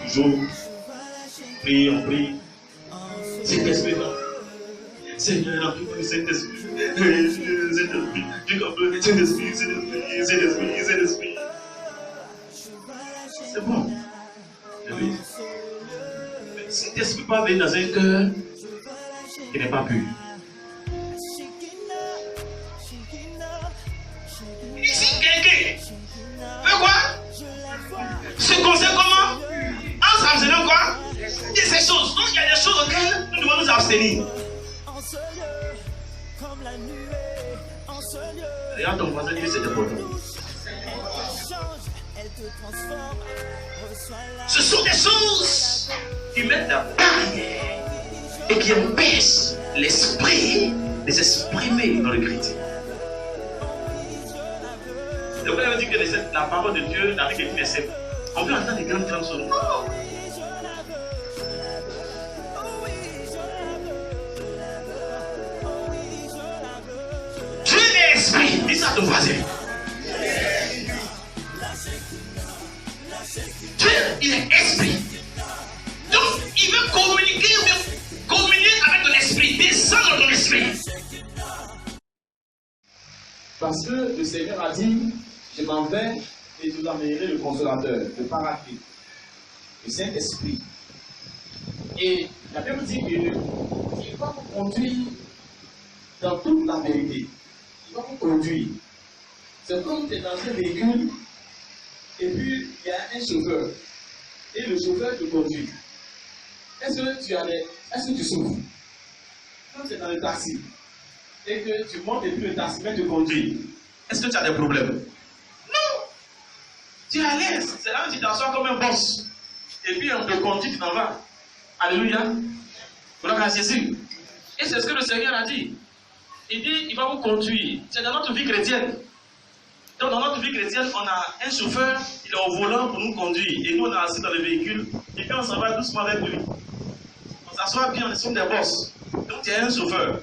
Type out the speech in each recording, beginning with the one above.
Toujours, prie, on prie. Saint-Esprit, Seigneur, remplis-moi le Saint-Esprit. Saint-Esprit, Saint-Esprit, Saint-Esprit, Saint-Esprit, Saint-Esprit. C'est bon. Oui. Saint-Esprit peut venir dans un cœur qui n'est pas pur. Ici, quelqu'un veut quoi? Se concerne comment? En s'abstenant quoi? De ces choses. Donc il y a des choses auxquelles nous devons nous abstenir. Regarde ton voisin, dis c'est important. Ce sont des choses qui mettent la barrière et qui empêchent l'esprit de s'exprimer dans le critique. C'est pourquoi il dit que la parole de Dieu n'a rien que simple. On peut entendre des grandes choses. Non! Dieu est esprit. Dis ça à ton voisin. Dieu, il est esprit. Donc, il veut communiquer ou bien communier avec ton esprit, descendre dans ton esprit. Parce que le Seigneur a dit, je m'en vais et je vous amènerai le consolateur, le paraclet, le Saint-Esprit. Et la Bible dit qu'il va vous conduire dans toute la vérité. Il va vous conduire. C'est comme tu es dans un véhicule et puis il y a un chauffeur. Et le chauffeur te conduit. Est-ce que tu souffres? Quand tu es dans le taxi et que tu montes et puis le taximètre te conduit, est-ce que tu as des problèmes? Non! Tu es à l'aise. C'est là où tu t'assois comme un boss. Et puis on te conduit, tu t'en vas. Alléluia. Gloire à Jésus. Et c'est ce que le Seigneur a dit. Il dit, il va vous conduire. C'est dans notre vie chrétienne. Donc dans notre vie chrétienne, on a un chauffeur, il est au volant pour nous conduire. Et nous, on est assis dans le véhicule. Et puis on s'en va doucement avec lui. On s'assoit bien, on est des boss. Donc il y a un chauffeur.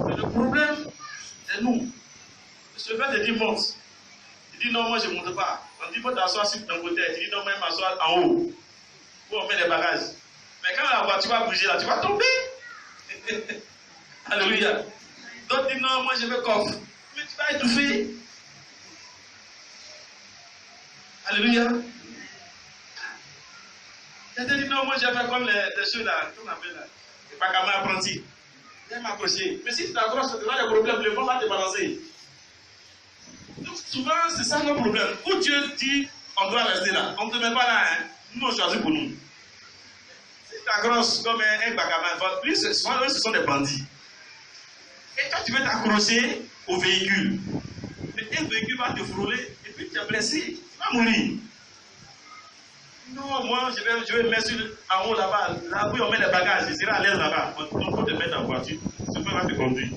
Mais le problème, c'est nous. Le chauffeur te dit monte. Il dit non, moi je ne monte pas. On dit faut t'asseoir sur ton côté. Il dit non, moi je m'assois en haut. Où on met les bagages. Mais quand la voiture va bouger là, tu vas tomber. Alléluia. D'autres disent non, moi je veux coffre. Mais tu vas étouffer. Alléluia. Quelqu'un dit non, moi je vais faire comme les choses là. Qu'on appelle là. Les bagages apprentis. Viens m'accrocher. Mais si tu t'accroches, tu auras des problèmes. Le vent va te balancer. Donc souvent, c'est ça notre problème. Où Dieu dit on doit rester là. On ne te met pas là. Hein. Nous, on choisit pour nous. Si tu t'accroches comme un bagaman, plus souvent, eux, ce sont des bandits. Et toi, tu veux t'accrocher au véhicule. Mais un véhicule va te frôler et puis tu es blessé. Tu vas mourir. Non, moi, je vais mettre en haut là-bas. Là où on met les bagages, je serai à l'aise là-bas. On peut te mettre en voiture. Ce peut va te conduire.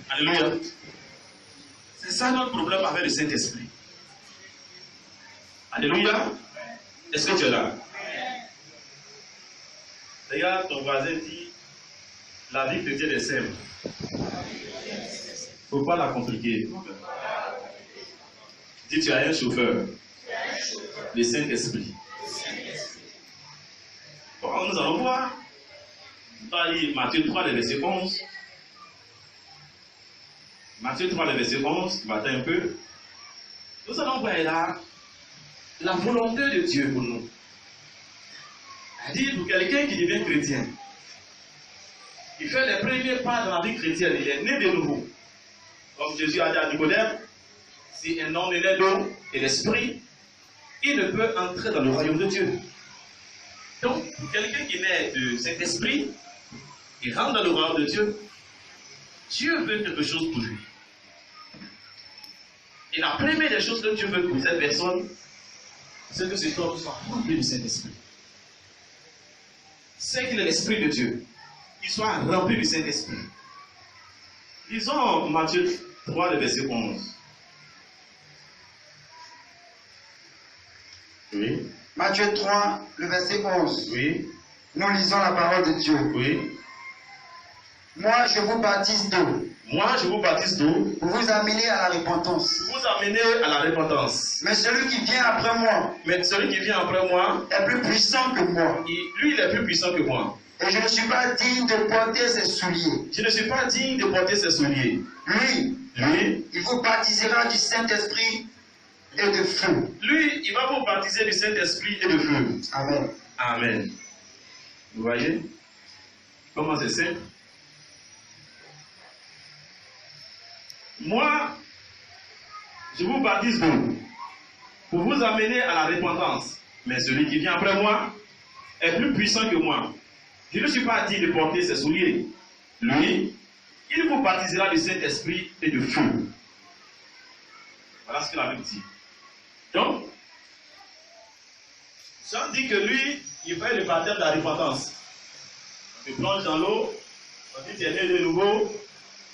Alléluia. C'est ça notre problème avec le Saint-Esprit. Alléluia. Est-ce que tu es là? Regarde, ton voisin dit, la vie chrétienne est simple. Il ne faut pas la compliquer. Dis, tu as un chauffeur. Le Saint-Esprit. Bon, nous allons voir. On va lire Matthieu 3, le verset 11. Matthieu 3, le verset 11, matin un peu. Nous allons voir là la volonté de Dieu pour nous. C'est-à-dire pour quelqu'un qui devient chrétien, il fait les premiers pas dans la vie chrétienne, il est né de nouveau. Comme Jésus a dit à Nicodème, si un homme est né d'eau et d'esprit, il ne peut entrer dans le royaume de Dieu. Donc, pour quelqu'un qui naît de cet esprit, il rentre dans le royaume de Dieu, Dieu veut quelque chose pour lui. Et la première des choses que Dieu veut pour cette personne, c'est que cet homme soit rempli du Saint-Esprit. C'est qu'il est l'Esprit de Dieu. Il soit rempli du Saint-Esprit. Lisons Matthieu 3, le verset 11. Oui. Matthieu 3, le verset 11. Oui. Nous lisons la parole de Dieu. Oui. Moi, je vous baptise d'eau. Moi, je vous baptise d'eau. pour vous amener à la repentance. Vous amener à la repentance. Mais celui qui vient après moi Mais celui qui vient après moi, est plus puissant que moi. lui, il est plus puissant que moi. Et je ne suis pas digne de porter ses souliers. Je ne suis pas digne de porter ses souliers. Lui, Lui, il vous baptisera du Saint-Esprit et de feu. lui, il va vous baptiser du Saint-Esprit et de feu. Amen. Amen. Vous voyez comment c'est simple? Moi, je vous baptise d'eau pour vous amener à la repentance. Mais celui qui vient après moi est plus puissant que moi. Je ne suis pas digne de porter ses souliers. Lui, il vous baptisera du Saint-Esprit et de feu. Voilà ce que la Bible dit. Donc, Jean dit que lui, il fait le baptême de la repentance. On te plonge dans l'eau, on dit tu es né de nouveau,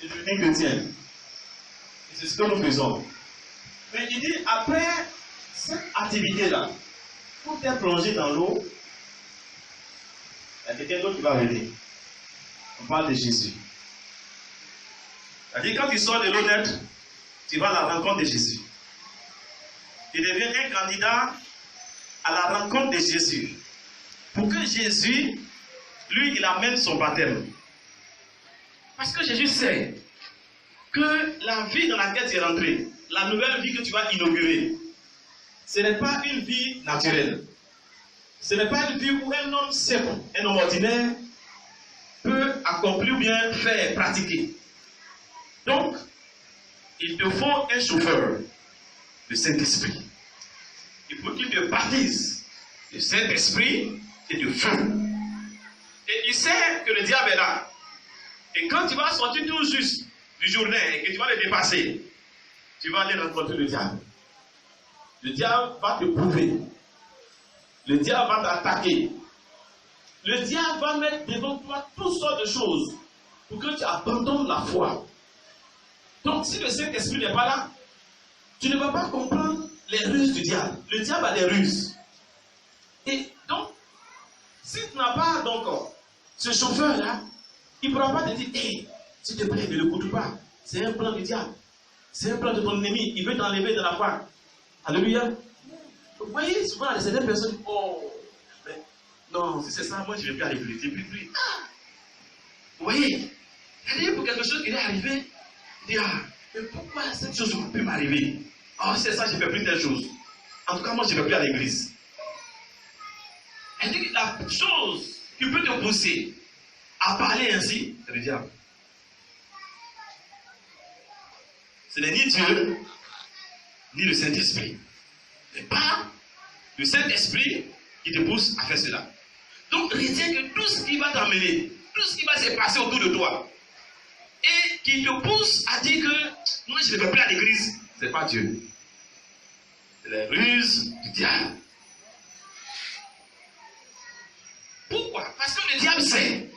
et tu dis chrétien. Et c'est ce que nous faisons. Mais il dit, après cette activité-là, pour t'être plongé dans l'eau, il y a quelqu'un d'autre qui va venir. On parle de Jésus. C'est-à-dire, quand tu sors de l'eau nette, tu vas à la rencontre de Jésus. Tu deviens un candidat à la rencontre de Jésus. Pour que Jésus, lui, il amène son baptême. Parce que Jésus sait que la vie dans laquelle tu es rentré, la nouvelle vie que tu vas inaugurer, ce n'est pas une vie naturelle. Ce n'est pas une vie où un homme simple, un homme ordinaire, peut accomplir ou bien faire, pratiquer. Donc, il te faut un chauffeur, le Saint-Esprit. Il faut qu'il te baptise le Saint-Esprit et de feu. Et il sait que le diable est là. Et quand tu vas sortir tout juste du journée et que tu vas le dépasser, tu vas aller rencontrer le diable. Le diable va te prouver. Le diable va t'attaquer. Le diable va mettre devant toi toutes sortes de choses pour que tu abandonnes la foi. Donc si le Saint-Esprit n'est pas là, tu ne vas pas comprendre les ruses du diable. Le diable a des ruses. Et donc, si tu n'as pas donc ce chauffeur-là, il ne pourra pas te dire, hey, s'il te plaît, ne l'écoute pas. C'est un plan du diable. C'est un plan de ton ennemi. Il veut t'enlever de la foi. Alléluia. Vous voyez, souvent, il y a certaines personnes, oh, mais non, si c'est ça, moi, je ne vais plus à l'église. Je ne vais plus. Ah. Vous voyez, c'est-à-dire pour quelque chose qui est arrivé, il dit, ah, mais pourquoi cette chose peut m'arriver? Oh, c'est ça, je ne fais plus telle chose. En tout cas, moi, je ne vais plus à l'église. Elle dit que la chose qui peut te pousser à parler ainsi, c'est le diable. Ce n'est ni Dieu, ni le Saint-Esprit. Mais pas le Saint-Esprit qui te pousse à faire cela. Donc, retiens que tout ce qui va t'amener, tout ce qui va se passer autour de toi, et qui te pousse à dire que moi, je ne vais plus à l'église, ce n'est pas Dieu. C'est les ruses du diable. Pourquoi? Parce que le diable sait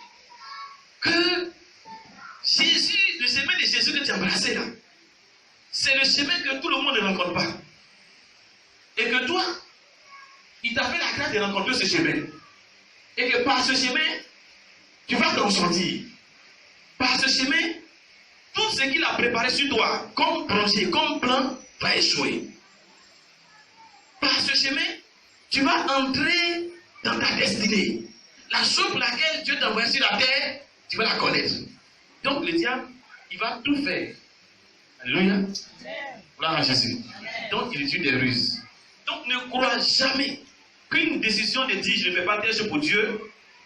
que Jésus, le chemin de Jésus que tu as embrassé là, c'est le chemin que tout le monde ne rencontre pas. Et que toi, il t'a fait la grâce de rencontrer ce chemin. Et que par ce chemin, tu vas t'en sortir. Par ce chemin, tout ce qu'il a préparé sur toi, comme projet, comme plan, va échouer. Par ce chemin, tu vas entrer dans ta destinée. La chose pour laquelle Dieu t'a envoyé sur la terre, tu vas la connaître. Donc le diable, il va tout faire. Alléluia. Gloire à Jésus. Donc il utilise des ruses. Donc ne crois jamais qu'une décision de dire je ne fais pas telle chose pour Dieu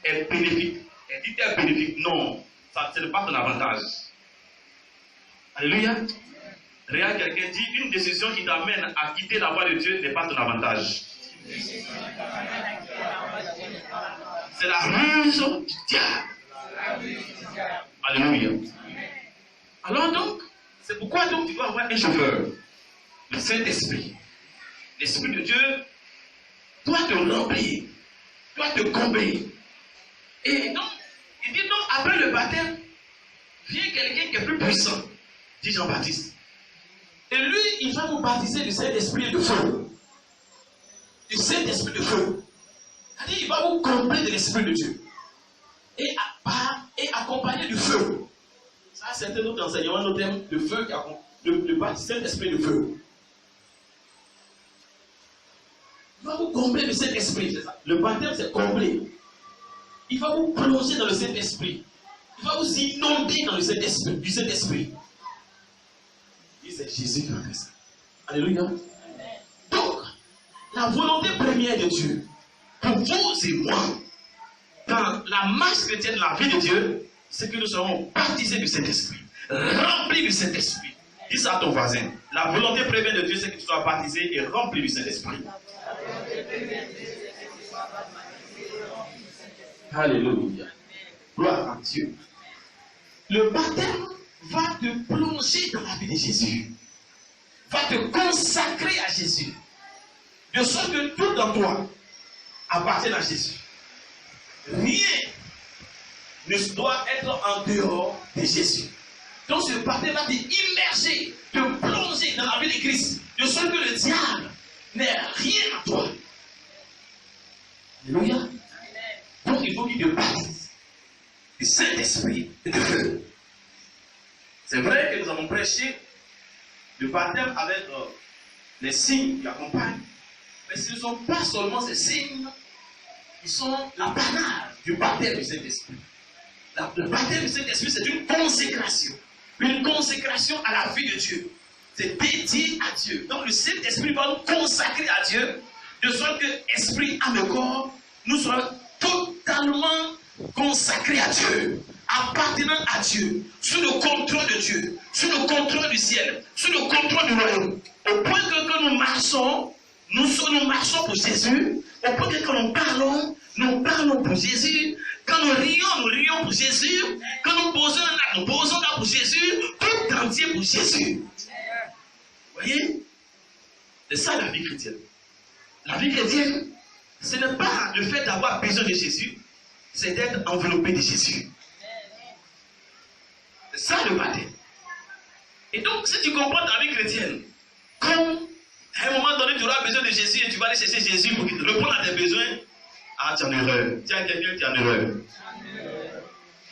est bénéfique. Elle dit est bénéfique. Non, ça ce n'est pas ton avantage. Alléluia. Regarde, quelqu'un dit une décision qui t'amène à quitter la voie de Dieu n'est pas ton avantage. C'est la ruse du diable. Alléluia. Alors donc, c'est pourquoi donc tu dois avoir un chauffeur, le Saint-Esprit. L'Esprit de Dieu doit te remplir, doit te combler. Et donc, il dit donc, après le baptême, vient quelqu'un qui est plus puissant, dit Jean-Baptiste. Et lui, il va vous baptiser du Saint-Esprit de feu. Du Saint-Esprit de feu. C'est-à-dire, il va vous combler de l'Esprit de Dieu. Et accompagné du feu. Ça, c'est un autre enseignement, notre thème, le feu, le baptême d'esprit de feu. Il va vous combler le Saint-Esprit, c'est ça. Le baptême, c'est combler. Il va vous plonger dans le Saint-Esprit. Il va vous inonder dans le Saint-Esprit, du Saint-Esprit. C'est Jésus qui a fait ça. Alléluia. Donc, la volonté première de Dieu, pour vous et moi, dans la marche chrétienne, la vie de Dieu, c'est que nous serons baptisés du Saint-Esprit, remplis du Saint-Esprit. Dis ça à ton voisin. La volonté première de Dieu, c'est que tu sois baptisé et rempli du Saint-Esprit. Alléluia. Gloire à Dieu. Le baptême va te plonger dans la vie de Jésus. Va te consacrer à Jésus. De sorte que tout en toi appartient à Jésus. Rien ne doit être en dehors de Jésus. Donc ce baptême va t'immerger, te plonger dans la vie de Christ. De sorte que le diable n'est rien à toi. Alléluia. Donc il faut qu'il te baptise du Saint-Esprit et de feu. C'est vrai que nous avons prêché le baptême avec les signes qui l'accompagnent. Mais ce ne sont pas seulement ces signes qui sont l'apanage du baptême du Saint-Esprit. Le baptême du Saint-Esprit, c'est une consécration. Une consécration à la vie de Dieu. C'est dédié à Dieu. Donc le Saint-Esprit va nous consacrer à Dieu, de sorte que esprit, âme et corps, nous serons totalement consacrés à Dieu, appartenant à Dieu, sous le contrôle de Dieu, sous le contrôle du ciel, sous le contrôle du royaume. Au point que quand nous marchons, nous marchons pour Jésus. Au point que quand nous parlons pour Jésus. Quand nous rions pour Jésus. Quand nous posons là pour Jésus. Tout entier pour Jésus. Vous voyez? C'est ça la vie chrétienne. La vie chrétienne, ce n'est pas le fait d'avoir besoin de Jésus, c'est d'être enveloppé de Jésus. C'est ça le baptême. Et donc, si tu comprends ta vie chrétienne, comme à un moment donné, tu auras besoin de Jésus et tu vas aller chercher Jésus pour qu'il te réponde à tes besoins, ah, tu es en erreur. Tu as quelqu'un, tu es en erreur.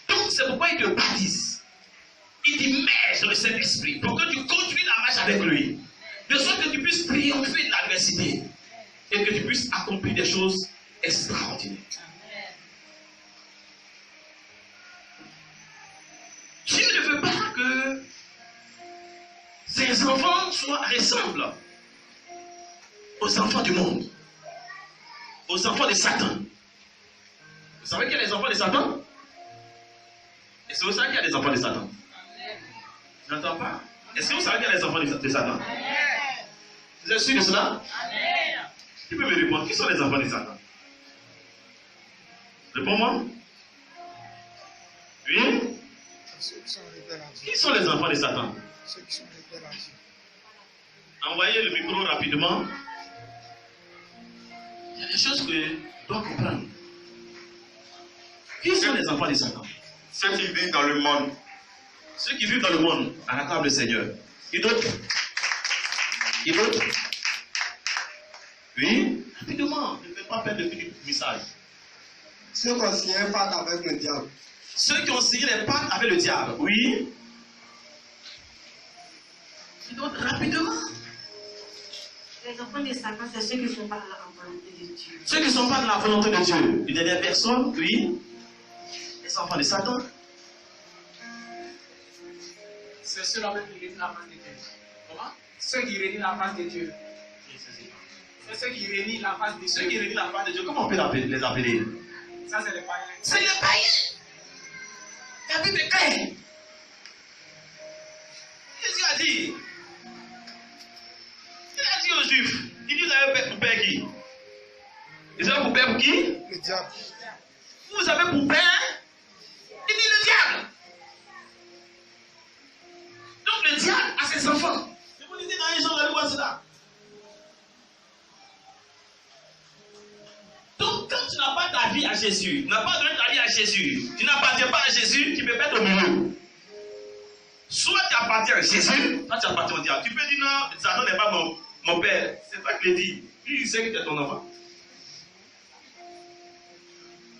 Donc, c'est pourquoi il te baptise. Il t'immerge dans le Saint-Esprit pour que tu continues la marche avec lui. De sorte que tu puisses triompher de l'adversité et que tu puisses accomplir des choses extraordinaires. Dieu ne veut pas que ses enfants ressemblent aux enfants du monde, aux enfants de Satan. Vous savez qu'il y a des enfants de Satan? Et c'est vous savez qu'il y a des enfants de Satan? Je n'entends pas. Est-ce que vous savez qu'il y a des enfants de Satan? Vous êtes sûr de cela? Tu peux me répondre, qui sont les enfants de Satan? Réponds-moi. Oui? Qui sont les enfants de Satan? Ceux qui sont rebelles à Dieu. Envoyez le micro rapidement. Il y a des choses que tu dois comprendre. Qui sont les enfants de Satan? Ceux qui vivent dans le monde. Ceux qui vivent dans le monde, à la table du Seigneur. Qui d'autre? Qui d'autre? Oui? Rapidement, ne fais pas perdre le fil du message. Ceux qui ont signé un pacte avec le diable. Ceux qui ont signé les pactes avec le diable. Oui? Qui d'autre? Rapidement. Les enfants de Satan, c'est ceux qui ne sont pas dans la volonté de Dieu. Ceux qui ne sont pas dans la volonté de Dieu. Une dernière personne, oui? Les enfants de Satan. C'est ceux-là qui renient la face de Dieu. Comment? Ceux qui renient la face de Dieu. C'est ceux qui renient la face de Dieu. Ceux qui renient la face de Dieu, comment on peut les appeler? Ça, c'est les païens. C'est les païens. La Bible est claire. Jésus a dit. Il a dit aux Juifs. Il dit, vous avez pour père qui? Vous avez pour père pour qui? Le diable. Vous avez pour père? Il dit le diable. Donc le diable a ses enfants. Et vous dites dans les gens, vous allez voir cela. Donc quand tu n'as pas ta vie à Jésus, tu n'as pas donné ta vie à Jésus, tu n'appartiens pas à Jésus, tu peux pas être au milieu. Soit tu appartiens à Jésus, soit tu appartiens au diable. Tu peux dire non, Satan n'est pas mon père. C'est toi qui le dis. Lui, il sait que tu es ton enfant.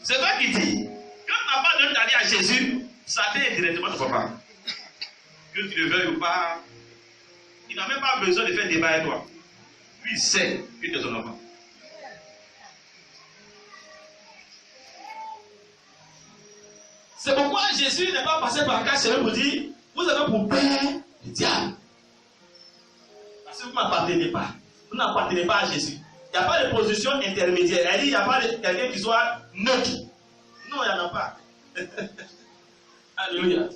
C'est toi qui dis. Quand tu n'as pas donné ta vie à Jésus, Satan est directement ton papa. que tu le veuilles ou pas, il n'a même pas besoin de faire débat avec toi. Lui, il sait que tu es son enfant. C'est pourquoi Jésus n'est pas passé par cas chez eux pour dire, vous avez pour père le diable. Parce que vous ne m'appartenez pas. Vous n'appartenez pas à Jésus. Il n'y a pas de position intermédiaire. Elle dit, il n'y a pas de quelqu'un qui soit neutre. Non, il n'y en a pas. Alléluia.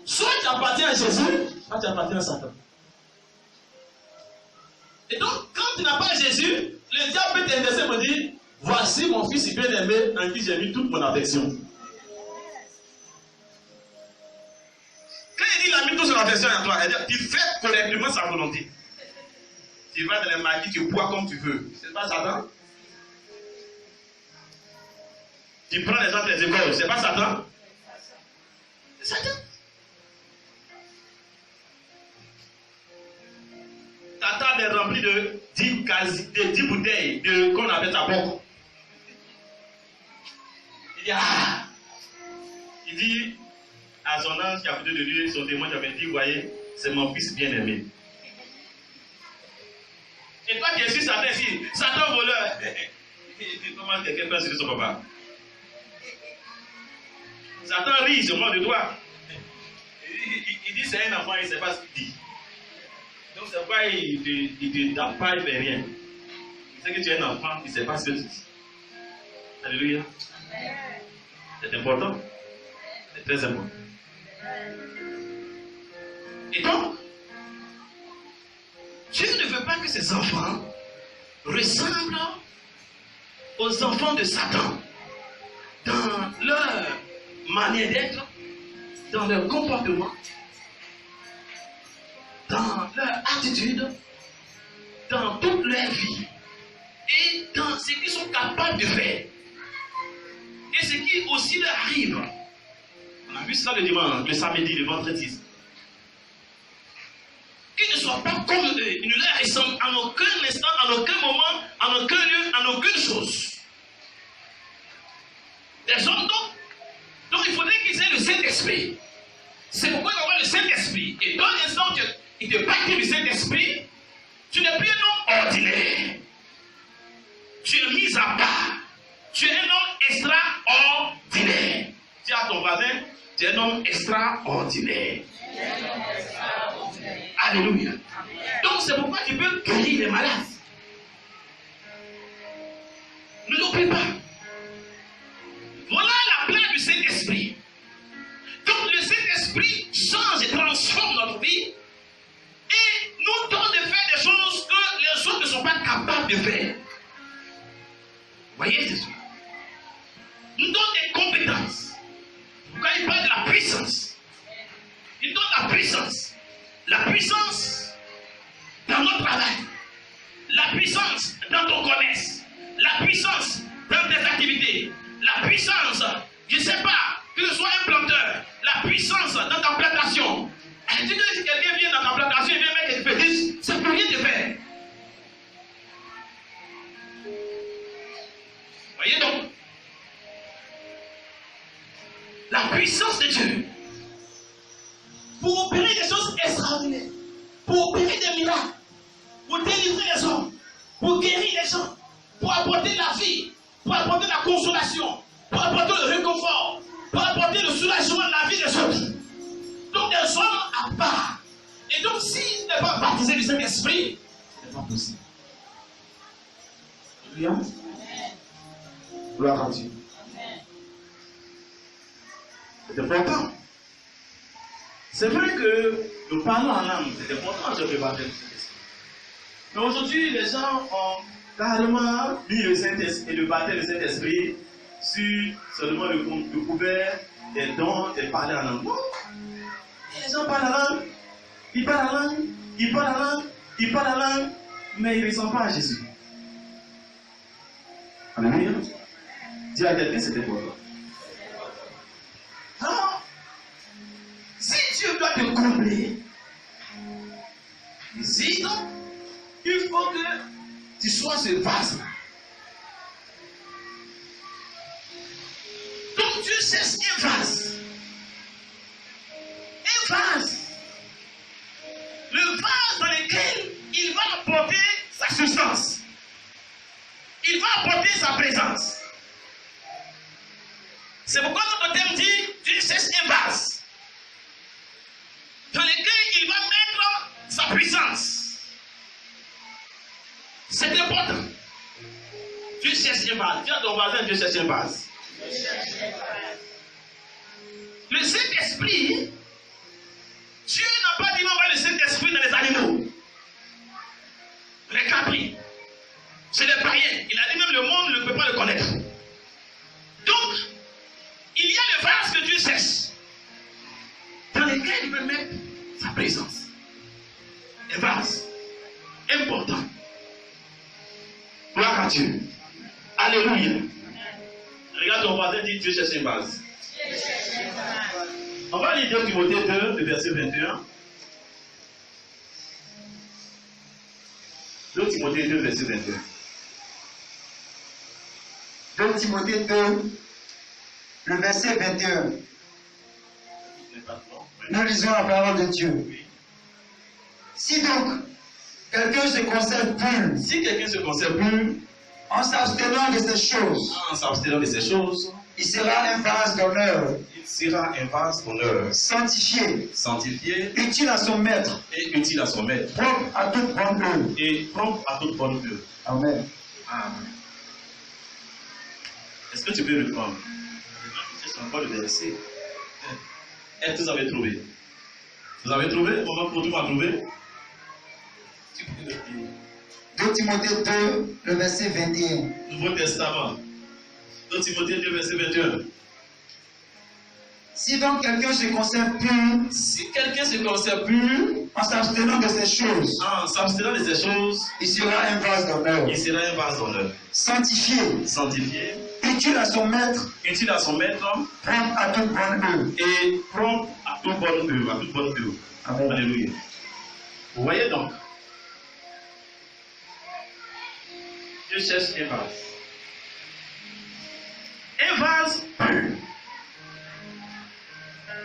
Soit tu appartiens à Jésus, soit tu appartiens à Satan. Et donc, quand tu n'as pas Jésus, le diable peut t'intéresser pour dire, voici mon fils bien-aimé en qui j'ai mis toute mon affection. Quand il dit il a mis toute son affection à toi, tu fais correctement sa volonté. Tu vas dans les maquis, tu bois comme tu veux. C'est pas Satan? Tu prends les gens tes écoles, c'est pas Satan? C'est Satan. Ta table est remplie de 10 bouteilles de qu'on appelle ta boque. Il dit, ah! Il dit à son ange qui a côté de lui, son témoin qui avait dit, voyez, c'est mon fils bien-aimé. Et toi qui es sur Satan ici, Satan voleur. Comment quelqu'un peut insulter son papa? Satan rit sur moi de toi. Il dit c'est un enfant, il ne sait pas ce qu'il dit. Donc c'est pourquoi il ne tape pas, il ne fait rien. Il sait que tu es un enfant, il ne sait pas ce que tu dis. Alléluia. C'est important. C'est très important. Et donc, Dieu ne veut pas que ses enfants ressemblent aux enfants de Satan dans leur manière d'être, dans leur comportement, dans leur attitude, dans toute leur vie et dans ce qu'ils sont capables de faire et ce qui aussi leur arrive. On a vu cela le dimanche, le samedi, le vendredi. Qu'ils ne soient pas comme eux, ils ne leur ressemblent en aucun instant, en aucun moment, en aucun lieu, en aucune chose. Des hommes donc il faudrait qu'ils aient le Saint-Esprit. C'est pourquoi il va avoir le Saint-Esprit. Et dans l'instant où il te baptise du Saint-Esprit, tu n'es plus un homme ordinaire. Tu es mis à part. Tu es un homme extraordinaire. Dis à ton voisin, tu es un homme extraordinaire. Alléluia. Donc c'est pourquoi tu peux guérir les malades. Ne l'oublie pas. Voilà la place du Saint-Esprit. Donc le Saint-Esprit change et transforme notre vie et nous donne de faire des choses que les autres ne sont pas capables de faire. Voyez Jésus. Nous donne des compétences. Quand il parle de la puissance, il donne la puissance. La puissance dans notre travail, la puissance dans ton commerce, la puissance dans tes activités, la puissance, je ne sais pas, que ce soit un planteur, la puissance dans ta plantation. Tu dis que si quelqu'un vient dans ta plantation, il vient mettre des fétiches, ça ne peut rien te faire. Voyez donc, la puissance de Dieu pour opérer des choses extraordinaires, pour opérer des miracles, pour délivrer les hommes, pour guérir les gens, pour apporter la vie, pour apporter la consolation, pour apporter le réconfort, pour apporter le soulagement de la vie des autres. Donc des hommes à part. Et donc s'il n'est pas baptisé du Saint-Esprit, ce n'est pas possible. Alléluia. Gloire à Dieu. C'est important. C'est vrai que nous parlons en langue, c'est important sur le baptême du Saint-Esprit. Mais aujourd'hui, les gens ont carrément mis le Saint-Esprit et le baptême du Saint-Esprit sur seulement le couvert des dons de parler en langue. Non. Les gens parlent en langue, ils parlent en langue, ils parlent en langue, ils parlent en langue, mais ils ne ressemblent pas à Jésus. Alléluia. Dis à quelqu'un, c'était pour toi. Alors, si Dieu doit te combler, ici, il faut que tu sois ce vase-là. Donc Dieu cherche un vase. Un vase substance. Il va apporter sa présence. C'est pourquoi notre thème dit, Dieu cherche un vase dans lequel il va mettre sa puissance. C'est important. Dieu cherche un vase. Dis à ton voisin, Dieu cherche un vase. Le Saint-Esprit, Dieu n'a pas dit d'envoyer le Saint-Esprit dans les animaux, les capris, c'est les païens. Il a dit même le monde ne peut pas le connaître. Donc, il y a le vase que Dieu cherche, dans lequel il veut mettre sa présence. Un vase important. Gloire à Dieu. Alléluia. Regarde ton voisin, dit Dieu cherche un vase. On va lire 2 Timothée 2, le verset 21. 2 Timothée 2, verset 21. 2 Timothée 2, le verset 21. Nous lisons la parole de Dieu. Si donc quelqu'un se conserve pur, Si quelqu'un se conserve pur, en s'abstenant de ces choses, il sera un vase d'honneur. il sera un vase d'honneur, Sanctifié sanctifié, utile à son maître, et utile à son maître, propre à toute bonne œuvre. et propre à toute bonne œuvre. Amen. Amen. Est-ce que tu peux le prendre? C'est encore le verset. Est-ce que vous avez trouvé? Vous avez trouvé? Comment pour tout m'a trouvé? Tu peux le dire. 2 Timothée 2, le verset 21. Nouveau Testament. 2 Timothée 2, verset 21. Si donc quelqu'un se conserve pur, Si quelqu'un se conserve pur, en s'abstenant de ces choses, en s'abstenant de ces choses, il sera un vase d'honneur, il sera un vase d'honneur. sanctifié, Sanctifié, utile à son maître, utile à son maître propre à toute bonne œuvre. et propre à toute bonne œuvre. À toute bonne œuvre. Amen. Alléluia. Vous voyez donc, Dieu cherche un vase. Un vase pur.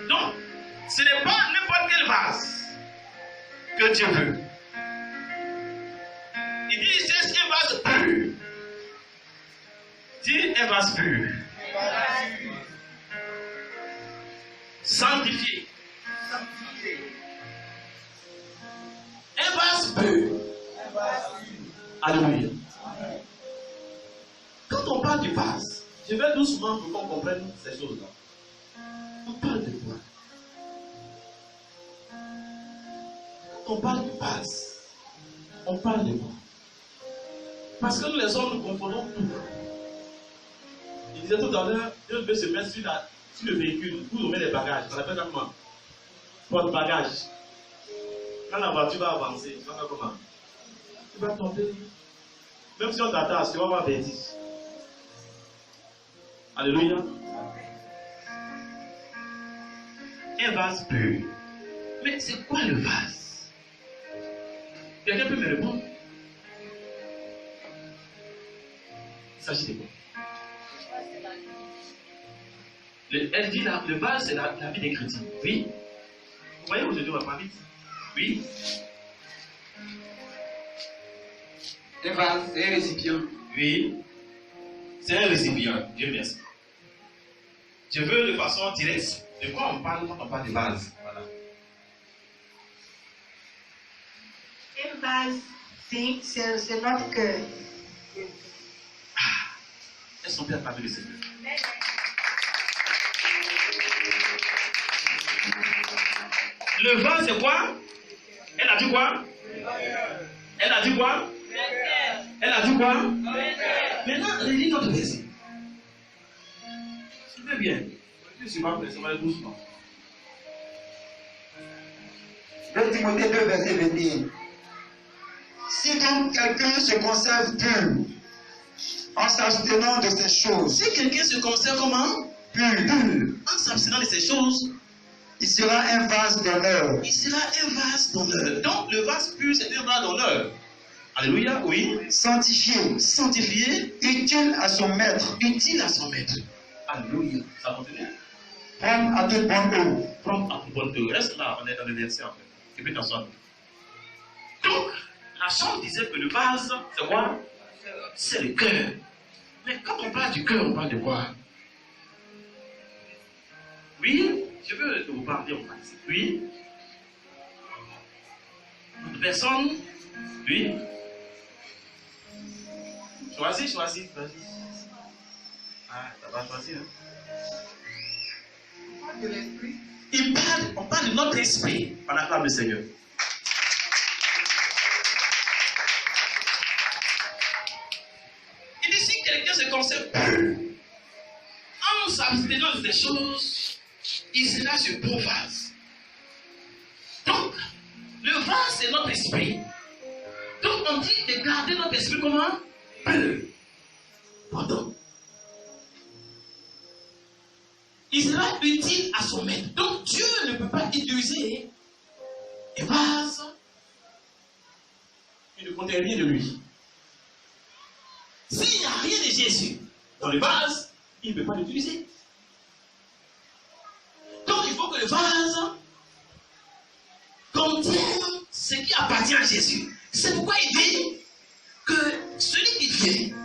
Donc, ce n'est pas n'importe quel vase que Dieu veut. Il dit, il cherche un vase pur. Dis un vase pur. Sanctifié. Un vase pur. Alléluia. Quand on parle du vase, je vais doucement pour qu'on comprenne ces choses-là. On parle de quoi? Quand on parle du vase, on parle de quoi? Parce que nous les hommes, nous confondons tout. Il disait tout à l'heure, Dieu veut se mettre sur le véhicule où on met les bagages. On appelle ça comment? Porte-bagages. Quand la voiture va avancer, tu vas faire comment? Tu vas tomber. Même si on t'attache, tu vas avoir vertige. Alléluia. Un vase pur. Mais c'est quoi le vase? Quelqu'un peut me répondre? Il s'agit de quoi? Elle dit le vase, c'est la vie des chrétiens. Oui. Vous voyez, aujourd'hui, on va pas vite. Oui. Un vase, c'est un récipient. Oui. C'est un récipient. Dieu merci. Je veux de façon directe. De quoi on parle quand on parle de vase? Voilà. Un vase, c'est notre cœur. Elles sont bien parmi le Seigneur. Le vase, c'est quoi? Elle a dit quoi? Elle a dit quoi? Elle a dit quoi? Maintenant, relis notre verset. Suivez bien. Je ne suis pas pressé, on va aller doucement. 2 Timothée 2, verset 21. Si donc quelqu'un se conserve pur, en s'abstenant de ces choses, Si quelqu'un se conserve comment? pur, En s'abstenant de ces choses, il sera un vase d'honneur, il sera un vase d'honneur. Donc, le vase pur, c'est un vase d'honneur. Alléluia, oui. sanctifié, Sanctifié, utile à son maître, utile à son maître. Alléluia. Ça continue. propre à toute bonne œuvre. Prends à tout bonne œuvre. Reste là, on est dans le verset en fait. Et puis t'assois. Donc, La chante disait que le vase, c'est quoi? C'est le cœur. Mais quand on parle du cœur, on parle de quoi? Oui, je veux vous parler en principe. Oui. Une personne? Oui. Choisis, vas-y. Ah, ça va choisir. On parle de l'esprit. On parle de notre esprit. On acclame le Seigneur. Il dit si quelqu'un se conserve en s'abstenant de ces choses, il sera ce beau vase. Donc, le vase, c'est notre esprit. Donc, on dit de garder notre esprit comment? Pur. Pardon. Il sera utile à son maître. Donc, Dieu ne peut pas utiliser des vases qui ne contiennent rien de lui. S'il n'y a rien de Jésus dans le vase, il ne peut pas l'utiliser. Donc, il faut que le vase contienne ce qui appartient à Jésus. C'est pourquoi il dit que celui qui vient,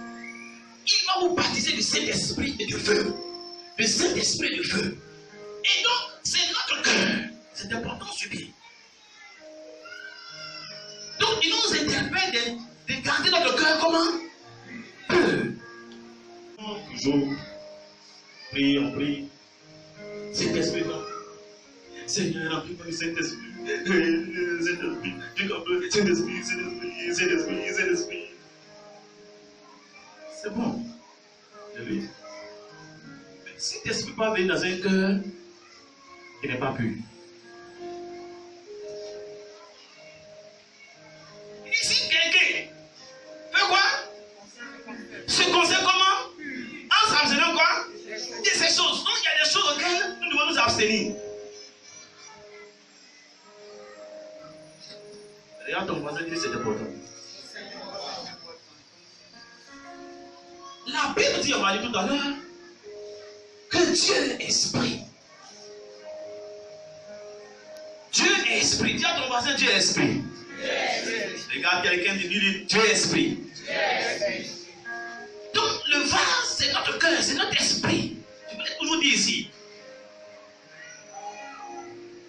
il va vous baptiser du Saint-Esprit et du feu. Le Saint-Esprit et du feu. Et donc, c'est notre cœur. C'est important ce bien. Donc, il nous interpelle de garder notre cœur comment? Peu. Toujours. On prie. Saint-Esprit, non. Seigneur, remplis-moi du Saint-Esprit. Saint-Esprit, Saint-Esprit. C'est bon. Mais si l'Esprit pas venir dans un cœur qui n'est pas pur. Ici, quelqu'un fait quoi? Se concerne comment? En s'abstenant quoi? De ces choses. Donc il y a des choses auxquelles nous devons nous abstenir. Regarde ton voisin, dit c'est important. La Bible dit, on m'a dit tout à l'heure, que Dieu est esprit. Dieu est esprit. Dis à ton voisin, Dieu est esprit. Regarde quelqu'un qui dit, Dieu est esprit. Donc le vase, c'est notre cœur, c'est notre esprit. Je vous l'ai toujours dit ici.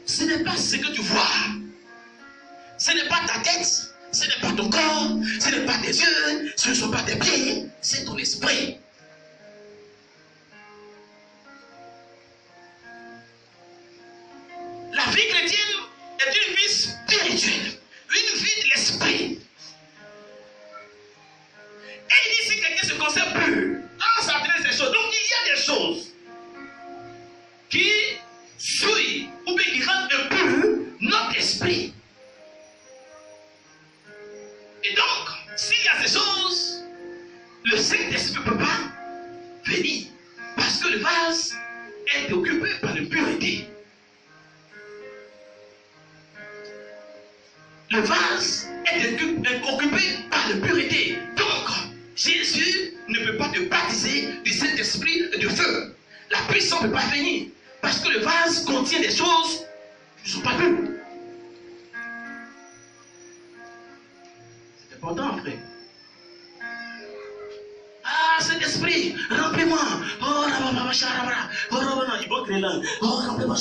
Ce n'est pas ce que tu vois. Ce n'est pas ta tête, ce n'est pas ton corps, ce n'est pas tes yeux, ce ne sont pas tes pieds, c'est ton esprit. La vie chrétienne est une vie spirituelle, une vie de l'esprit. Et il dit si quelqu'un se conserve pur, en s'abstenant de ces choses. Donc il y a des choses qui souillent ou bien qui rendent impur notre esprit. Et donc, s'il y a ces choses, le Saint-Esprit ne peut pas venir. Parce que le vase est occupé par l'impureté. Le vase est occupé par l'impureté. Donc, Jésus ne peut pas te baptiser du Saint-Esprit et du feu. La puissance ne peut pas venir. Parce que le vase contient des choses qui ne sont pas pures. Important, frère. Ah, Saint-Esprit, remplis-moi. Oh, il va créer là. Oh, remplis-moi.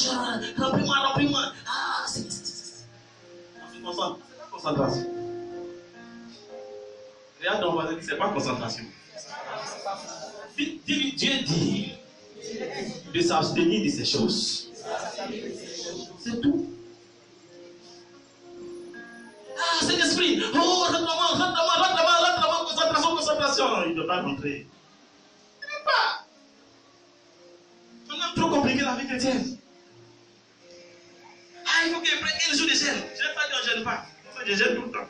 Ah, c'est. On se concentre. C'est pas concentration. Regarde ton voisin, c'est pas concentration. Dieu dit de s'abstenir de ces choses. C'est tout. Ah, Saint-Esprit, oh, rentre-moi, concentration. Il ne doit pas rentrer. Il n'aime pas. On a trop compliqué la vie chrétienne. Ah, il faut qu'il prenne le jour de gêne. Je n'ai pas dit on ne gêne pas. Je gêne tout le temps.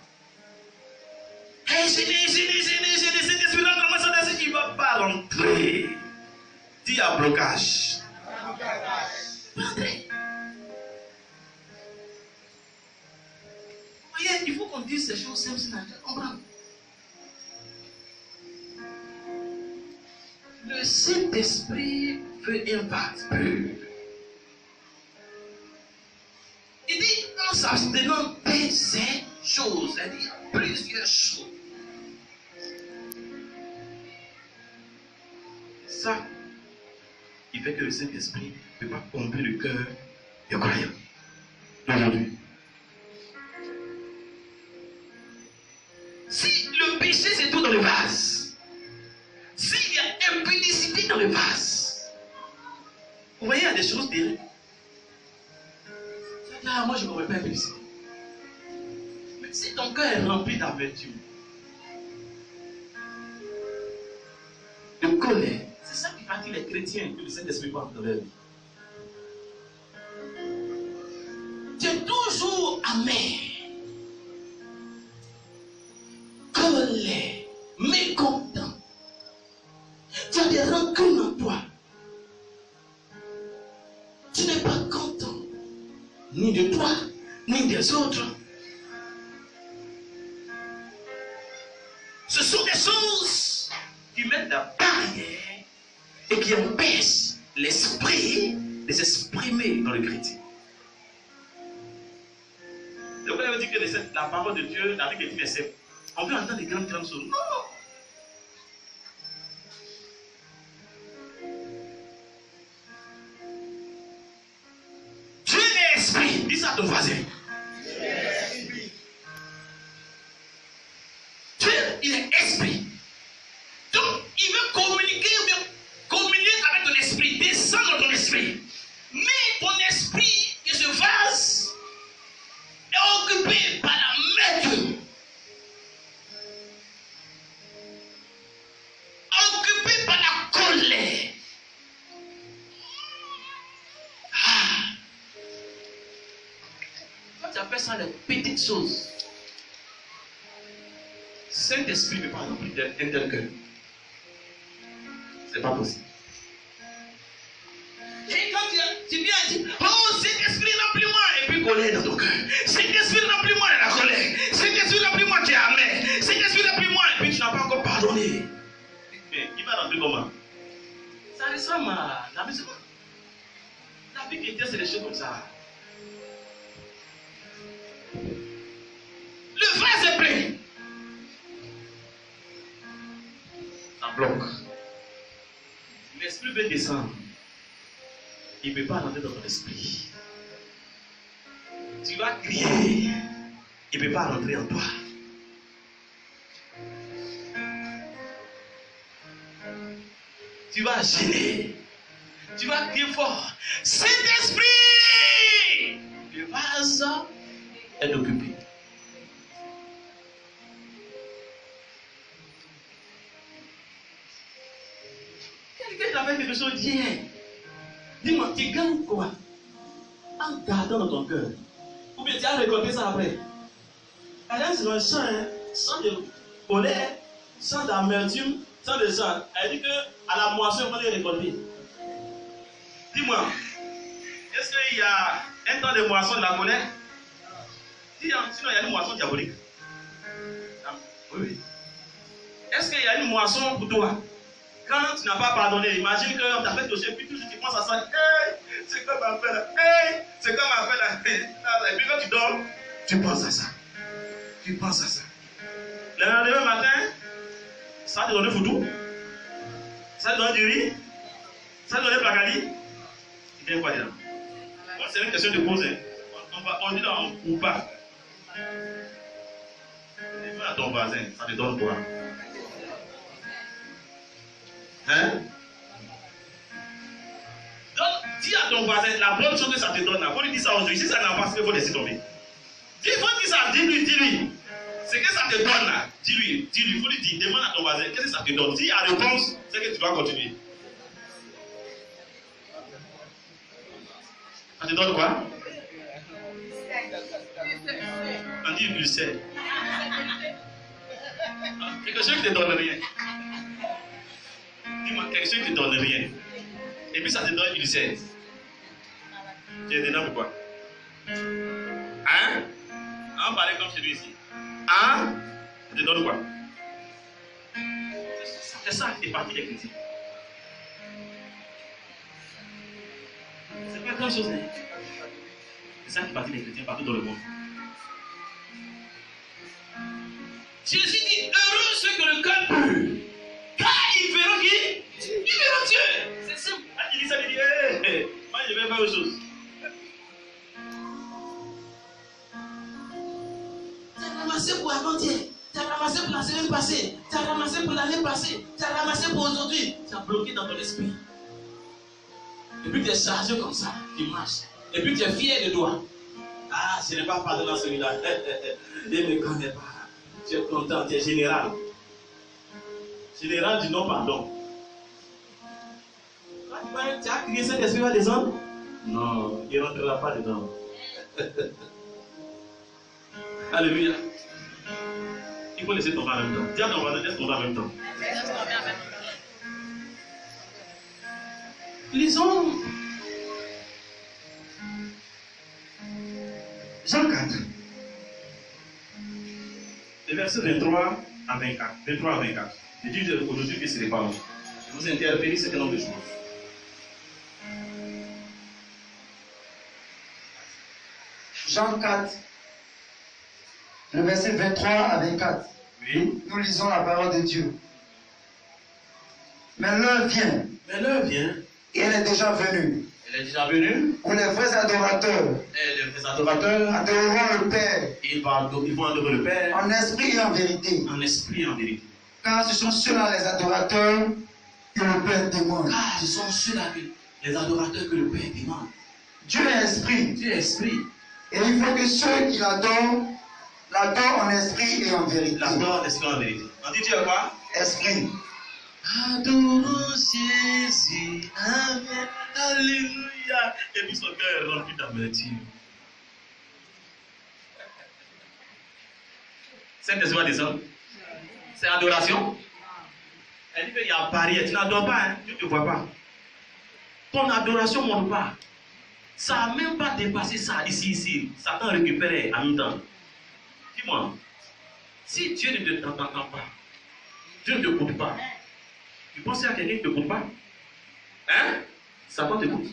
Hey, Saint-Esprit, rentre-moi, Saint-Esprit, il ne va pas rentrer. Dis à blocage. Rentrer. Il faut qu'on dise ces choses simples, comprendre. Le Saint-Esprit veut un vase pur. Il dit en s'abstenant de ces choses, c'est-à-dire plusieurs Ça, il fait que le Saint-Esprit ne peut pas combler le cœur des croyants d'aujourd'hui. Si le péché c'est tout dans le vase, s'il y a impudicité dans le vase, vous voyez, il y a des choses terribles. Ah, moi je ne comprends pas impudicité. Mais si ton cœur est rempli d'amertume, de colère, c'est ça qui fatigue les chrétiens que le Saint-Esprit porte dans leur vie. Tu es toujours amer, colère, mécontent. Tu as des rancunes en toi. Tu n'es pas content, ni de toi, ni des autres. Ce sont des choses qui mettent la barrière et qui empêchent l'esprit de s'exprimer dans le chrétien. Donc, vous avez dit que la parole de Dieu, avec les versets, on peut entendre des grandes choses. Non! Dieu est esprit. Dis ça à ton voisin. Dieu, il est esprit. Donc, il veut communiquer avec ton esprit, descendre dans ton esprit. Mais ton esprit, que ce vase, est occupé par l'amertume. Occupé par la colère. Quand tu appelles ça les petites choses, Saint-Esprit ne peut pas remplir un tel cœur. C'est pas possible. Et quand tu viens et dis, oh, Saint-Esprit remplis-moi, et puis colère dans ton cœur. Saint-Esprit remplis-moi de la colère. Saint-Esprit remplis-moi, tu es amer. Saint-Esprit remplis-moi, et puis tu n'as pas encore pardonné. Mais qui va remplir comment? Ça ressemble à l'amusement. La vie chrétienne, c'est des choses comme ça. Le vase est plein. Ça bloque. L'esprit veut descendre. Il ne peut pas rentrer dans ton esprit. Tu vas crier. Il ne peut pas rentrer en toi. Tu vas gêner. Tu vas crier fort. Saint-Esprit! Le vase est occupé. Quelqu'un t'avait quelque chose hier. Dis-moi, tu gagnes quoi en gardant dans ton cœur? Ou bien tu as récolté ça après? Elle est sur un champ, hein, sans de colère, sans d'amertume, sans de sang. Elle dit qu'à la moisson, il faut les récolter. Dis-moi, est-ce qu'il y a un temps de moisson de la colère? Sinon, il y a une moisson diabolique. Oui. Est-ce qu'il y a une moisson pour toi? Quand tu n'as pas pardonné, imagine qu'on t'a fait toucher, puis toujours tu penses à ça. Hey, c'est comme ma fête là. Hey, c'est comme ma fête là. Et puis quand tu dors, tu penses à ça. Tu penses à ça. Le lendemain matin, ça te donne foutu. Ça te donne du riz. Ça te donne placali. Tu viens quoi dedans? Moi, c'est une question de poser. On dit dans ou pas. Et à ton voisin, ça te donne quoi? Hein? Donc, dis à ton voisin la bonne chose que ça te donne là. Faut lui dire ça aujourd'hui. Si ça n'a pas, il faut laisser tomber. Il faut dire ça, dis-lui. Ce que ça te donne là, dis-lui. Il faut lui dire, demande à ton voisin, qu'est-ce que ça te donne? Si il y a réponse, c'est que tu dois continuer. Ça te donne quoi? On dit ulcère. Quelque chose qui ne te donne rien. Dis-moi, quelque chose qui ne te donne rien. Et puis ça te donne ulcère. Tu es dedans pourquoi? Hein? On va parler comme celui-ci. Hein? Ça te donne quoi? C'est ça qui est parti des chrétiens. C'est pas grand chose. C'est ça qui est parti des chrétiens partout dans le monde. Jésus dit, heureux ceux que le cœur pur, car ils verront qui? Ils verront Dieu. je vais faire autre chose. Tu as ramassé pour avant-hier, tu as ramassé pour la semaine passée, tu as ramassé pour l'année passée, tu as ramassé pour aujourd'hui. Tu as bloqué dans ton esprit. Et puis tu es chargé comme ça, tu marches. Et puis tu es fier de toi. Ah, je n'ai pas pardonné à celui-là. Il ne me connaît pas. Tu es content, tu es général. Général du non-pardon. Tu as crié cet esprit va descendre? Non, il ne rentrera pas dedans. Alléluia. Il faut laisser tomber en même temps. Dis à ton voisin, laisse tomber en même temps. Lisons Jean 4. Les versets 23 à 24. 23 à 24. Je dis aujourd'hui que ce n'est pas long. Je vous interpelle ce nombre de choses. Jean 4, le verset 23 à 24. Oui. Nous lisons la parole de Dieu. Mais l'heure vient, et elle est déjà venue, où les vrais adorateurs Et les vrais adorateurs, adoreront le Père ils vont adorer le Père en esprit et en vérité. en esprit et en vérité. Car ce sont ceux-là les adorateurs que le Père demande. Car ce sont ceux-là, les adorateurs que le Père demande. Dieu est esprit, Dieu est esprit. et il faut que ceux qui l'adorent en esprit et en vérité. L'adore en esprit et en vérité. On dit Dieu à quoi? Esprit. Adorons Jésus. Amen. Alléluia. Et puis son cœur est rempli d'amertume. Saint-Esprit va descendre. C'est adoration. Elle dit qu'il y a un barrière. Tu n'adores pas, hein? Dieu ne te voit pas. Ton adoration ne monte pas. Ça n'a même pas dépassé ça ici. Satan récupère en même temps. Dis-moi, si Dieu ne t'entend pas, Dieu ne t'écoute pas, tu penses à quelqu'un qui ne t'écoute pas? Hein? Satan t'écoute.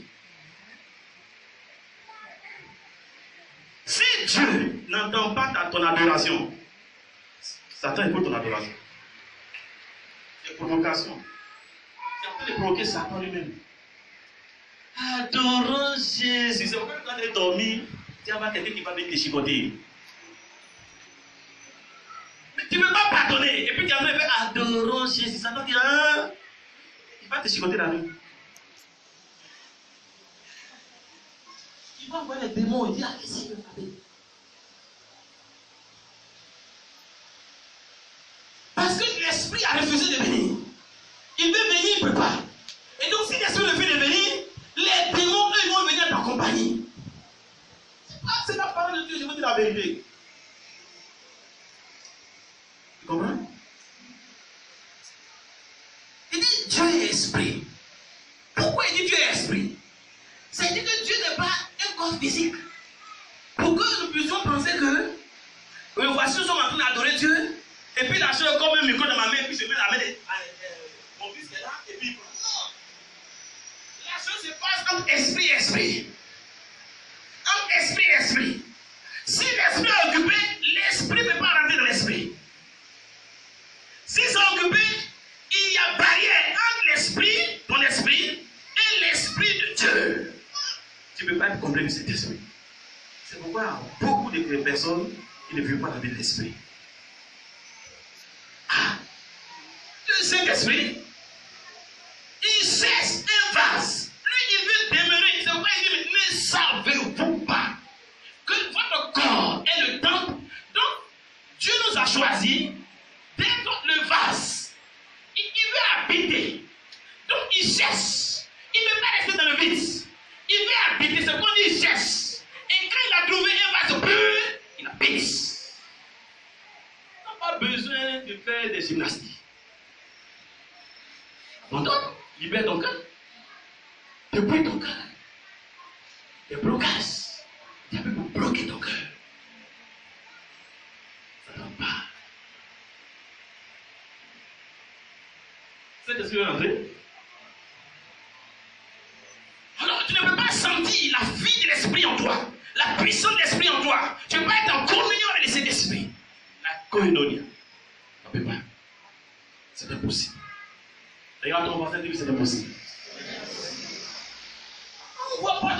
Si Dieu n'entend pas ton adoration, Satan écoute ton adoration. C'est provocation. C'est en train de provoquer Satan lui-même. Adorons Jésus. C'est pourquoi quand tu es dormi, tu vas quelqu'un qui va venir te chicoter. Mais tu ne peux pas pardonner. Et puis tu as fait adorons Jésus. Satan dit, ah, il va te chicoter la nuit. Il va voir les démons et dire, ah, qu'est-ce qu'il veut faire? Parce que l'esprit a refusé de venir. Il veut venir, il ne peut pas. Et donc, si l'esprit refuse de venir, les démons, eux, ils vont venir t'accompagner. Ah, c'est la parole de Dieu, je vous dis la vérité. Tu comprends? Il dit Dieu est esprit. Pourquoi il dit Dieu est esprit? C'est-à-dire que Dieu n'est pas un corps physique. Pour que nous puissions penser que voici, nous sommes en train d'adorer Dieu. Et puis la chose comme un micro dans ma main, et puis je mets la main de mon fils est là, et puis non. La chose se passe entre esprit et esprit. Entre esprit et esprit. Si l'esprit est occupé, l'esprit ne peut pas rentrer dans l'esprit. Si c'est occupé, il y a barrière entre l'esprit, ton esprit, et l'esprit de Dieu. Tu ne peux pas être complet de cet esprit. C'est pourquoi beaucoup de personnes ils ne veulent pas donner l'esprit. Le Saint-Esprit, il cesse un vase. Lui, il veut demeurer. C'est pourquoi il dit, mais ne savez-vous pas que votre corps est le temple? Donc, Dieu nous a choisis d'être le vase. Il veut habiter. Donc, il cherche. Il ne veut pas rester dans le vide. Il veut habiter. C'est pourquoi il cherche. Et quand il a trouvé un vase pur, il habite. Il n'a pas besoin de faire des gymnastiques. Abandonne, libère ton cœur. Dépouille ton cœur. Les blocages. Il y a pour bloquer ton cœur. Ça ne va pas. C'est ce que tu veux rentrer? Alors tu ne peux pas sentir la vie de l'esprit en toi. La puissance de l'esprit en toi. Tu ne peux pas être en communion avec le Saint-Esprit. La koinonia. Ça ne peut pas. C'est impossible. Regarde ton voisin, dis-lui c'est impossible. On ne voit pas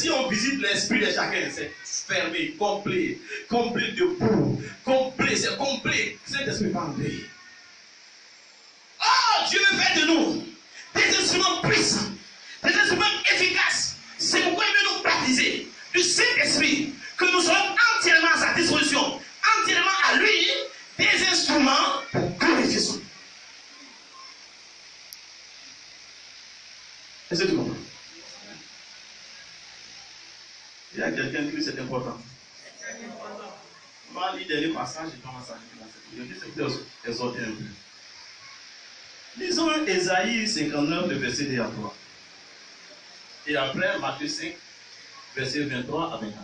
si on visite l'esprit de chacun, c'est fermé, complet, complet de boue, complet, c'est complet. Saint-Esprit va enlever. Oh, Dieu veut faire de nous des instruments puissants, des instruments efficaces. C'est pourquoi il veut nous baptiser du Saint-Esprit, que nous soyons entièrement à sa disposition, entièrement à lui, des instruments pour glorifier son nom. Est-ce que tu comprends? Il y a quelqu'un qui dit c'est important. On va lire les passages et commence à lire. Je dis c'est pour exhorter un peu. Lisons Ésaïe 59, le verset 2 à 3. Et après Matthieu 5, verset 23 à 24.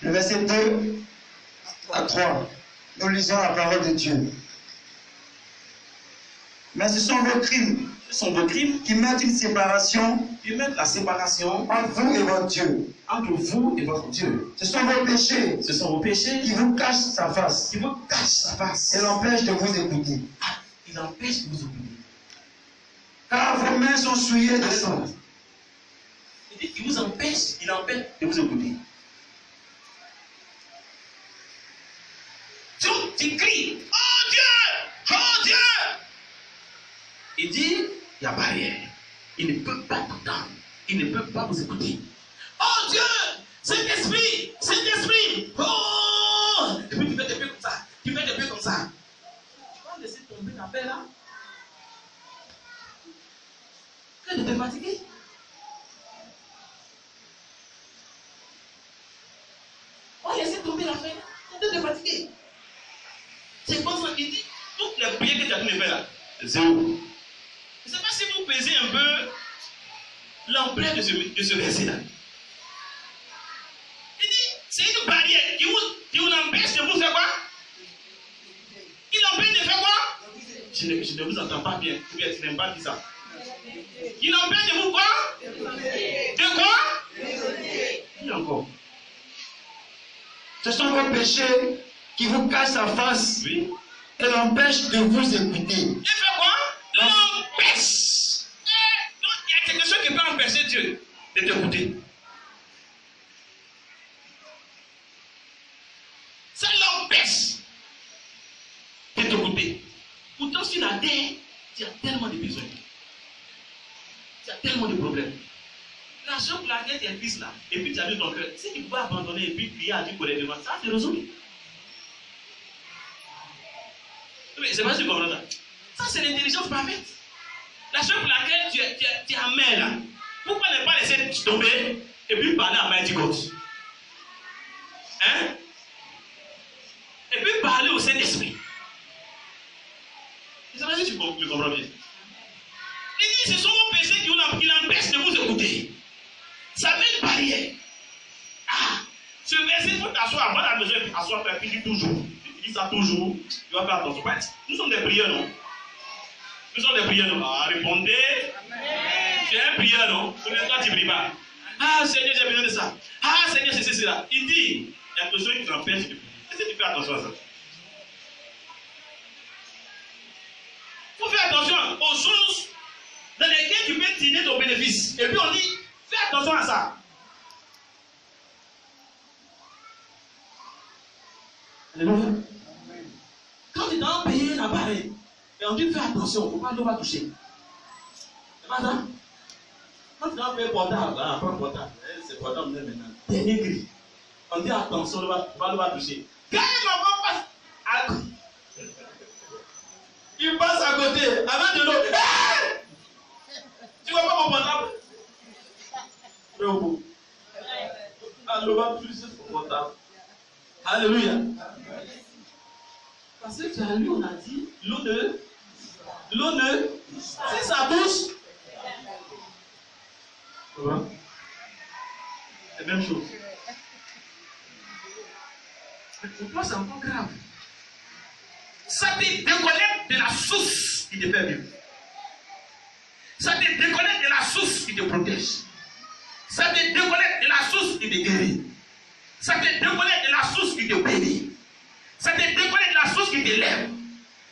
Le verset 2 à 3. Nous lisons la parole de Dieu. Mais ce sont vos crimes. Ce sont vos crimes Qui mettent une séparation qui mettent la séparation entre vous et votre Dieu. entre vous et votre Dieu. Ce sont vos péchés Ce sont vos péchés qui vous cachent sa face qui vous cachent sa face. et l'empêchent de vous écouter. Ah, il empêche de vous oublier. Car vos mains sont souillées de sang. Il dit qu'il vous empêche, il empêche de vous écouter. Tu cries, oh Dieu, oh Dieu. Il dit, il y a barrière. Il ne peut pas t'entendre. Il ne peut pas vous écouter. Oh Dieu, Saint-Esprit, Saint-Esprit, oh. Et puis tu fais des pieds comme ça, tu fais des pieds comme ça. Tu vas laisser tomber ta paix là. Que de te fatiguer. On va laisser tomber la paix là. Que de te fatiguer. C'est comme ça qu'il dit, toutes les prières que tu as pu faire là, c'est zéro. Je ne sais pas si vous pesez un peu l'ampleur de ce verset-là. Il dit, c'est une barrière qui vous empêche de vous faire quoi? Il empêche de faire quoi? Je ne vous entends pas bien. Tu n'aimes pas dire ça. Il empêche de vous quoi? De quoi? Il encore. Ce sont vos péchés qui vous cachent sa face Oui. et l'empêchent de vous écouter. Il fait quoi? L'empêche. Il y a quelque chose qui peut empêcher Dieu de t'écouter. Ça l'empêche de t'écouter. Pourtant, sur la terre, tu as tellement de besoins. Tu as tellement de problèmes. La chose pour laquelle tu es fils là, et puis tu as vu ton cœur, si tu pouvais abandonner et puis prier à Dieu correctement, ça te résout. Mais c'est pas ce que tu comprends ça. Ça, c'est l'intelligence parfaite. La chose pour laquelle tu es amer là, pourquoi ne pas laisser tomber et puis parler à Mighty God? Hein? Et puis parler au Saint-Esprit. Je ne sais pas si tu comprends bien. Il dit, ce sont vos péchés qui l'empêchent de vous écouter. Ça met une barrière. Ah, ce verset, il faut t'asseoir avant la maison et puis asseoir, tu dis toujours. Tu dis ça toujours. Tu vas faire attention. Nous sommes des prières, non? Nous sommes des prières, non? Ah, répondez. Tu es un prieur, non? Pour toi, tu ne pries pas. Ah, Seigneur, j'ai besoin de ça. Ah, Seigneur, c'est cela. Il dit, il y a quelque chose qui t'empêche de prier. Est-ce que tu fais attention à ça? Il faut faire attention aux choses dans lesquelles tu peux tirer ton bénéfice. Et puis on dit, fais attention à ça. Alléluia. Quand tu es dans un pays là-bas, et on dit fais attention, il ne faut pas l'eau va toucher. C'est pas ça? Quand tu es dans un pays portable, pas portable, c'est portable maintenant. Dernier cri. On dit attention, l'eau va toucher. Quand maman passe à côté, il passe à côté avec de l'eau. Tu vois pas mon portable? Mais au bout. L'eau va toucher son portable. Alléluia. Parce que tu as lu, on a dit, l'eau ne, si ça touche, c'est la même chose. Pour toi, c'est encore grave. Ça te déconnecte de la source qui te fait vivre. Ça te déconnecte de la source qui te protège. Ça te déconnecte de la source qui te guérit. Ça te déconnecte de la source qui te bénit. Ça te déconnecte de la source qui te lève.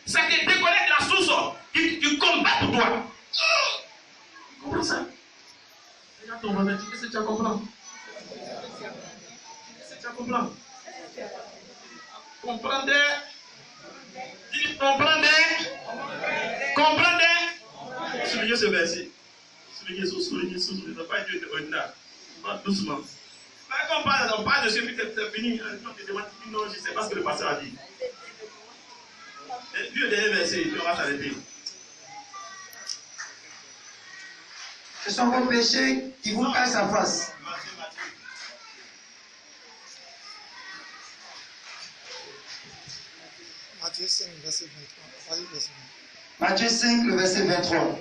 Ça te déconnecte de la source. Tu combats pour toi. Tu comprends ça? Regarde ton voisin, est-ce que tu as compris? Est-ce que tu as compris? Comprendez? Dis comprendez? Comprendez? Soulignez ce verset. Soulignez, ne pas être ordinaire. Pas doucement. Quand on parle de ce but, c'est fini. On te demande, non, je ne sais pas ce que le pasteur a dit. Lui, le dernier verset, il va s'arrêter. Ce sont vos péchés qui vous cachent sa face. Matthieu 5, verset 23. Matthieu 5, le verset 23.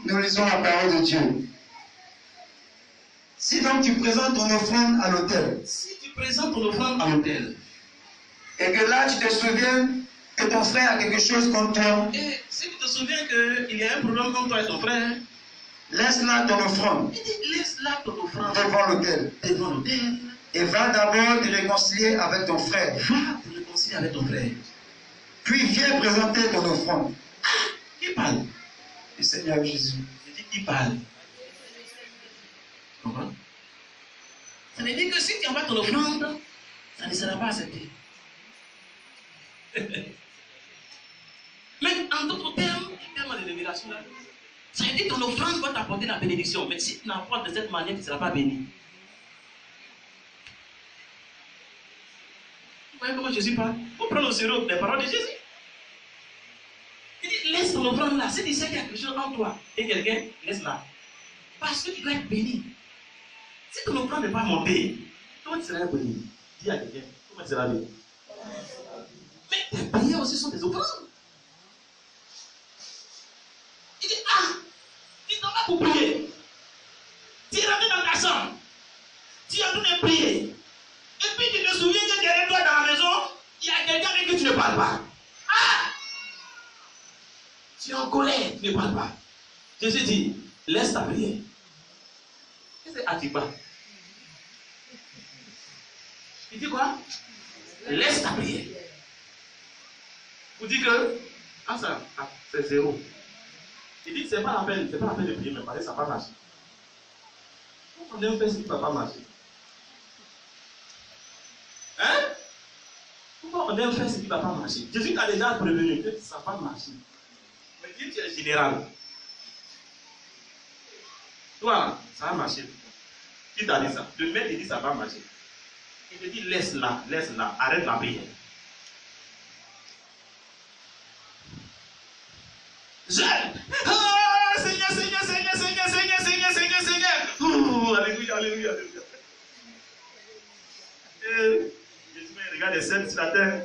Nous lisons la parole de Dieu. Si donc tu présentes ton offrande à l'autel, Si tu présentes ton offrande à l'autel, et que là tu te souviens que ton frère a quelque chose contre toi, et si tu te souviens qu'il y a un problème entre toi et ton frère, laisse là ton offrande il dit laisse là ton offrande devant l'autel devant l'autel. et va d'abord te réconcilier avec ton frère. Va te réconcilier avec ton frère. Puis viens présenter ton offrande. Qui parle? Le Seigneur Jésus. Je dis qui parle. Tu comprends? Ça veut dire que si tu envoies ton offrande, ça ne sera pas accepté. Mais en d'autres termes, tellement de révélations là, ça veut dire que ton offrande va t'apporter la bénédiction. Mais si tu n'apportes de cette manière, tu ne seras pas béni. Vous voyez comment Jésus parle? Il faut prendre au sérieux les paroles de Jésus. Il dit, laisse ton offrande là. Si tu sais qu'il y a quelque chose en toi et quelqu'un, laisse-la. Parce que tu dois être béni. Si ton offrande n'est pas montée, comment tu seras béni? Dis à quelqu'un, comment tu seras béni? Mais tes prières aussi sont des offrandes. Il dit, tu t'en vas pour prier. Tu es rentré dans ta chambre. Tu es en train de prier. Et puis tu te souviens que derrière toi dans la maison, il y a quelqu'un avec qui tu ne parles pas. Tu es en colère, tu ne parles pas. Jésus dit, laisse ta prière. Qu'est-ce que c'est Atiba? Il dit quoi? Laisse ta prière. Vous dites que, ça, c'est zéro. Il dit que c'est pas la peine de prier, mais parce que ça va pas marcher. Pourquoi on aime faire ce qui ne va pas marcher? Hein? Pourquoi on aime faire ce qui ne va pas marcher? Jésus t'a déjà prévenu que ça ne va pas marcher. Mais dis tu es général. Toi, ça va marcher. Qui t'a dit ça? Le maître dit ça va marcher. Il te dit laisse-la, arrête la prière. Seigneur. Alléluia. Jésus me regarde les scènes sur la terre.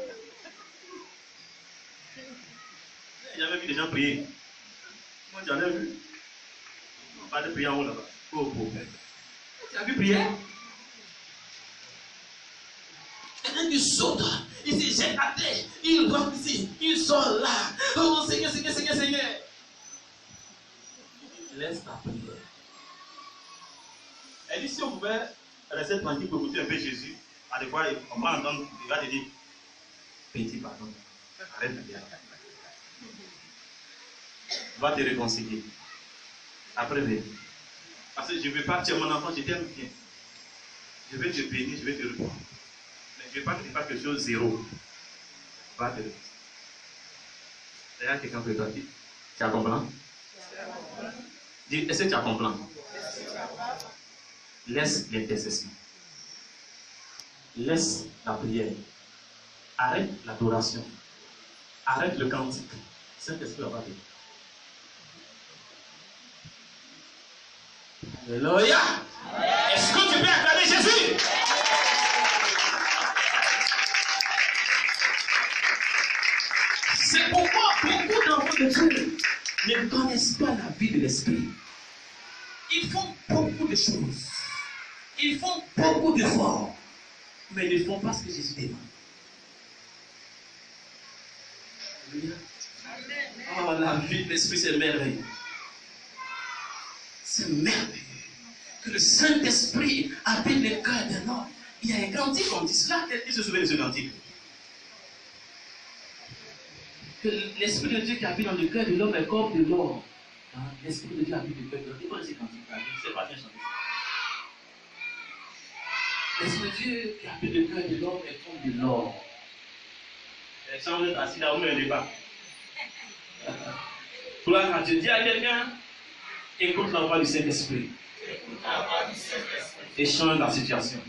J'avais vu des gens prier. Moi j'en ai vu. On parle de prier en haut là-bas. Tu as vu prier? Quelqu'un qui saute, il se jette à terre, il rentre ici, il sort là. Oh Seigneur. Laisse ta prière. Elle dit si on pouvait rester tranquille pour écouter un peu Jésus, à des fois on va entendre, il va te dire, petit pardon, arrête de dire. Va te réconcilier. Après, parce que je ne veux pas, tu es mon enfant, je t'aime bien. Je vais te bénir, je vais te répondre. Mais je ne veux pas que tu fasses quelque chose zéro. Va te réconcilier. D'ailleurs, quelqu'un peut te dire, tu as compris? Dis, est-ce que tu as compris? Laisse l'intercession. Laisse la prière. Arrête l'adoration. Arrête le cantique. Saint-Esprit va parler. Alléluia. Est-ce que tu peux acclamer Jésus? C'est pourquoi beaucoup d'enfants de Dieu ne connaissent pas la vie de l'Esprit. Ils font beaucoup de choses. Ils font beaucoup d'efforts. Mais ils ne font pas ce que Jésus demande. Oh, la vie de l'Esprit, c'est merveilleux. C'est merveilleux. Que le Saint-Esprit habite le cœur d'un homme. Il y a un cantique, on dit cela. Qui se souvient de ce cantique? que l'Esprit de Dieu qui habite dans le cœur de l'homme est comme de l'or. Hein? L'Esprit de Dieu habite dans le cœur de l'homme. Vous connaissez quand il parle, je ne sais pas bien chanter ça. L'Esprit de Dieu qui habite dans le cœur de l'homme est comme de l'or. Si vous êtes assis là, vous ne me pas. Voilà, quand je dis à quelqu'un, écoute la voix du Saint-Esprit. Et change la situation.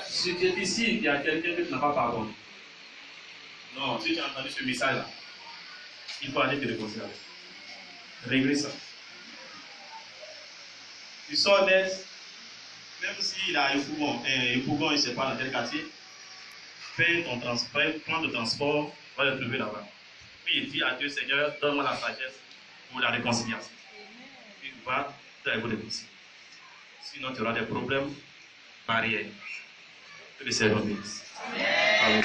Si tu es ici, il y a quelqu'un que tu n'as pas pardonné. Non, si tu as entendu ce message-là, il faut aller te réconcilier. Régler ça. Tu sors d'Est, même s'il a un fourgon, il ne sait pas dans quel quartier, fais ton transport, prends le transport, va le trouver là-bas. Puis il dit à Dieu, Seigneur, donne-moi la sagesse pour la réconciliation. Puis tu vas te réconcilier. Sinon, tu auras des problèmes barrières. Que le Seigneur bénisse. Amen.